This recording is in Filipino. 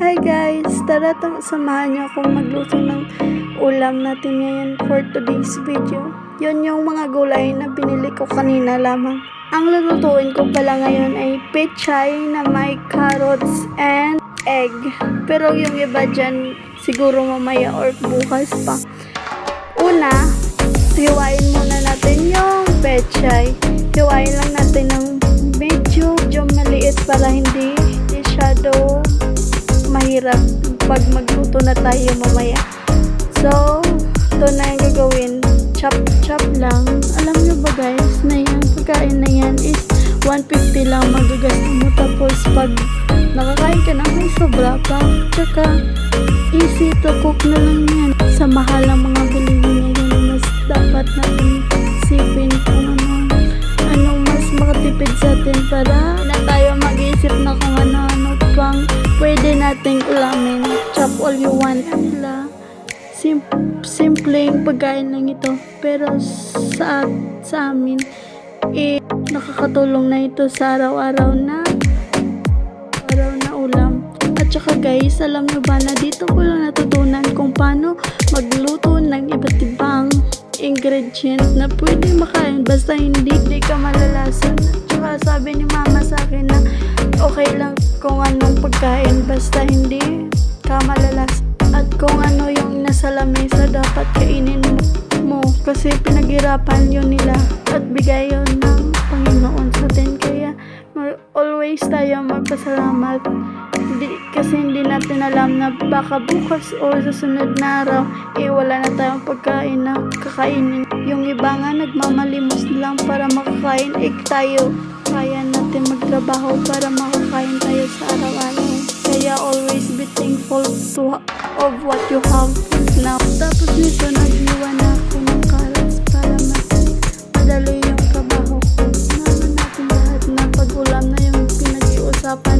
Hi guys! Tara samahan niyo akong magluto ng ulam natin ngayon for today's video. Yun yung mga gulay na binili ko kanina lamang. Ang lulutuin ko pala ngayon ay pechay na may carrots and egg. Pero yung iba dyan siguro mamaya or bukas pa. Una, hiwain muna natin yung pechay. Hiwain lang natin ng medyo maliit para hindi masyado mahirap pag magluto na tayo mamaya. So, ito na yung gagawin. Chop lang. Alam nyo ba guys, na yan, pagkain na yan is 150 lang magagasta mo. Tapos pag nakakain ka na may sobra pa. Tsaka, easy to cook na lang yan. Sa mahal ng mga bilihin ngayon, mas dapat natin isipin kung anong mas makatipid sa atin para na tayo mag-iisip na kung ano-ano pang pwede nating ulamin. Chop all you want nila. Simpleng pagkain lang ito. Pero sa amin, nakakatulong na ito sa araw-araw na ulam. At saka guys, alam nyo ba na dito ko lang natutunan kung paano magluto ng iba't ibang ingredient na pwede makain basta hindi ka malalasan. At saka sabi ni mama sa akin na okay lang kung anong pagkain basta hindi ka malalas. At kung ano yung nasa lamesa dapat kainin mo kasi pinaghirapan yun nila at bigay yun ng Panginoon sa atin. Kaya always tayo magpasalamat kasi hindi natin alam na baka bukas o sa sunod na araw wala na tayong pagkain na kakainin. Yung iba nga nagmamalimos lang para makakain, tayo kaya natin magtrabaho para makakain tayo sa araw-araw. Kaya always be thankful of what you have now. Tapos nito naghiwa na ako ng carrots para madali yung trabaho ko. Naman natin lahat na pag-ulam na yung pinag-iusapan